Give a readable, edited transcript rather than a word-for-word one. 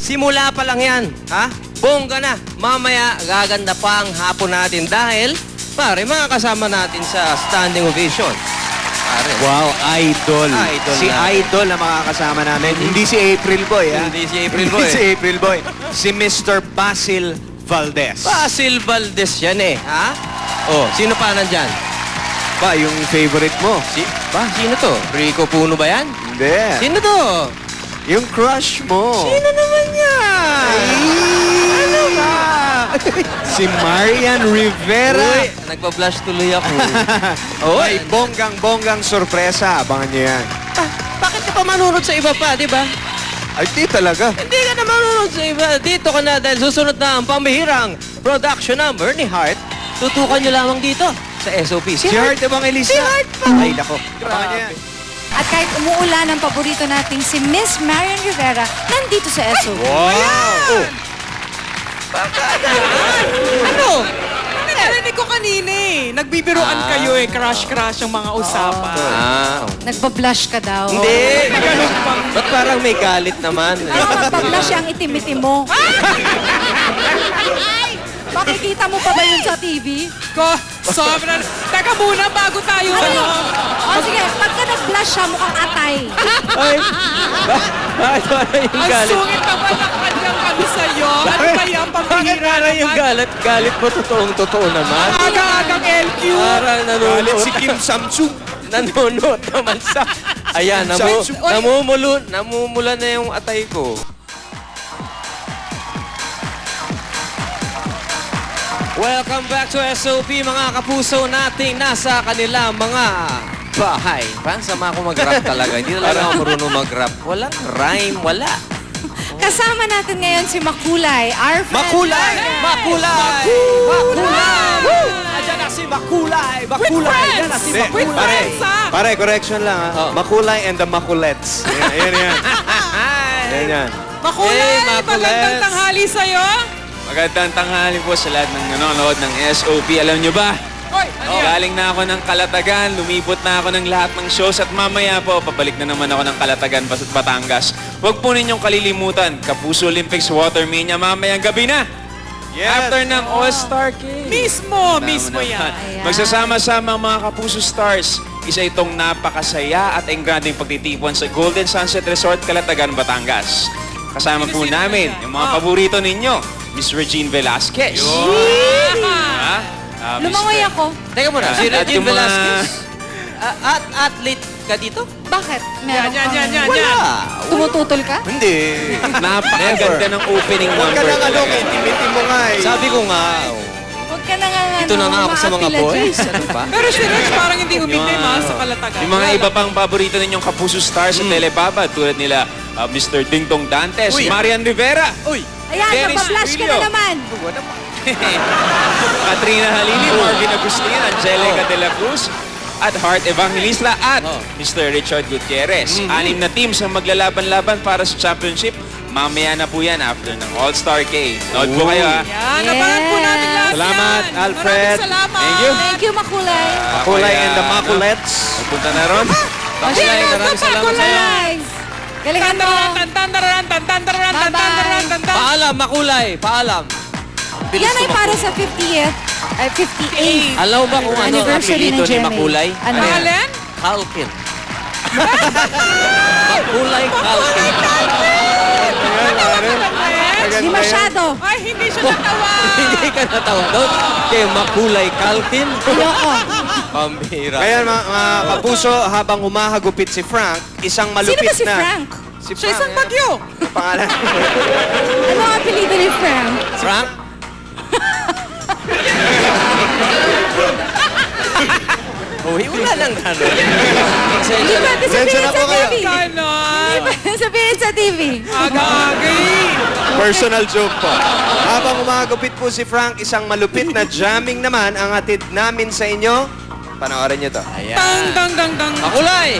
Simula pa lang yan, ha? Bongga na. Mamaya, gaganda pa ang hapon natin dahil, pare, mga kasama natin sa standing ovation. Pare. Wow, idol. Idol Si na. Idol na makakasama namin. Hindi si April Boy, ha? Hindi si April Boy. Hindi si April Boy. Si Mr. Basil Valdez. Basil Valdez yan eh, ha? Oh, sino pa nandyan? Ba, yung favorite mo? Sino to? Rico Puno ba yan? Hindi. Sino to? Yung crush mo. Sino naman yan? Ano ba? Si Marian Rivera. Uy, nagpa-blush tuloy ako. May bonggang-bonggang sorpresa. Abangan niyo yan. Bakit ka pa manunod sa iba pa, di ba? Ay, di talaga. Hindi ka na manunod sa iba. Dito ka na dahil susunod na ang pambihirang production number ni Heart. Tutukan nyo lamang dito sa SOP. Si Heart Evangelista. Si Heart pa. Ay, nako. Abangan niyo yan. At kahit umuulan ang paborito nating si Miss Marian Rivera, nandito sa SOP. Wow! Oh. Ano? Narinig ko kanina eh. Nagbibiruan kayo eh. Crush-crush ang mga usapan. Nagpa-blush ka daw. Hindi. Ba't parang may galit naman? Ano magpa-blush ang itim-itim mo? Makikita mo pa ba yun sa TV? Sobrang... Teka muna bago tayo. O sige, pagka nag-blush siya, mukhang atay. Ay, bakit parang yung Ang galit? sungit naman ng kanyang ano sa'yo. Ano ba yan? Bakit Pambihira parang yung naman. galit mo totoong-totoo naman? Aga-agang LQ. Parang nanonood. Si Kim Samsung. Nanonood naman sa... Ayan, namumula na yung atay ko. Welcome back to SOP, mga kapuso nating nasa kanila mga bahay. Parang sama ako mag-rap talaga. Hindi talaga ako marunong mag-rap. Walang rhyme, wala. Kasama natin ngayon si Makulay, our friend. Makulay! Makulay! Makulay! Ayan na si Makulay! Makulay! Ayan na si With Makulay! friends, ha? Pare, correction lang, ha? Oh. Makulay and the Makulets. Yan, yan. Yan, yan. Makulay, Hey, Makulay. magandang tanghali sa'yo. Magandang tanghali po sa lahat ng nanonood ng SOP. Alam nyo ba? Hoy, ano yan? Galing na ako ng Kalatagan, lumipot na ako ng lahat ng shows at mamaya po, pabalik na naman ako ng Kalatagan, Batangas. Huwag po ninyong kalilimutan, Kapuso Olympics Water Mania mamayang gabi na. Yes. After ng All-Star Game. Mismo Tama yan. Ayan. Magsasama-sama ang mga Kapuso Stars. Isa itong napakasaya at engranding pagtitipon sa Golden Sunset Resort, Kalatagan, Batangas. Kasama po Sino-sino namin yan? yung mga paborito ninyo, Miss Regine Velasquez. Ah, Lumangoy ako. Teka muna, si At Regine yung mga- Velasquez. Athlete ka dito? Bakit? Meron Yan. Wala. Tumututol ka? Hindi. Napakaganda ng opening Huwag ka number nang ano, talaga. intimate mo nga eh. Sabi ko nga, Huwag ka na nga dito na nga ako sa mga maapila dyan. boys. Ano pa? Pero si Rex parang hindi umitim ha sa Kalatagan. Yung mga iba pang paborito ninyong Kapuso Stars sa Telebaba tulad nila Mr. Dingdong Dantes, Uy. Marian Rivera, Ayan, Dennis nagpa-blush ka na Trillo. naman. Katrina Halili, Marvin Agustin, Angelica de la Cruz, at Heart Evangelista at Mr. Richard Gutierrez. Anim na teams ang maglalaban-laban para sa championship. Mamaya na po yan after ng All-Star K. Nood po kayo ha. Yan, abangan po natin lahat Salamat, yan. Alfred. Maraming salamat. Thank you. Thank you, Makulay. Makulay Kaya, and the Makulets. Punta na ron. Makulay, maraming salamat sa'yo. Makulay. Galingan mo. Paalam, Makulay. Paalam. Bilis Yan ay tumakbo. para sa 50th, ay 58th. Alam mo ba kung ano ang Anniversary apelyido ng ni GMA. Makulay? Ano? Alin? Kalkin. Makulay Kalkin. Di masyado. Ay, hindi siya natawa. Hindi ka natawa doon. Kay Makulay Kalkin. Ayoko. Pambira. Kaya mga kapuso, habang humahagupit si Frank, isang Sino malupit ba si na... Frank? Si Siya isang bagyo. Ang pangalan. Ano ang apelido ni Frank? Frank? Uy, wala lang gano'n. Hindi ba? Sensya na Sabihin po sa kayo. TV. Ganon. Sabihin sa TV. Aga-agay. Personal joke po. Habang humahagupit po si Frank, isang malupit na jamming naman ang hatid namin sa inyo. Panoorin niyo to. Dang, dang, dang, dang. Makulay!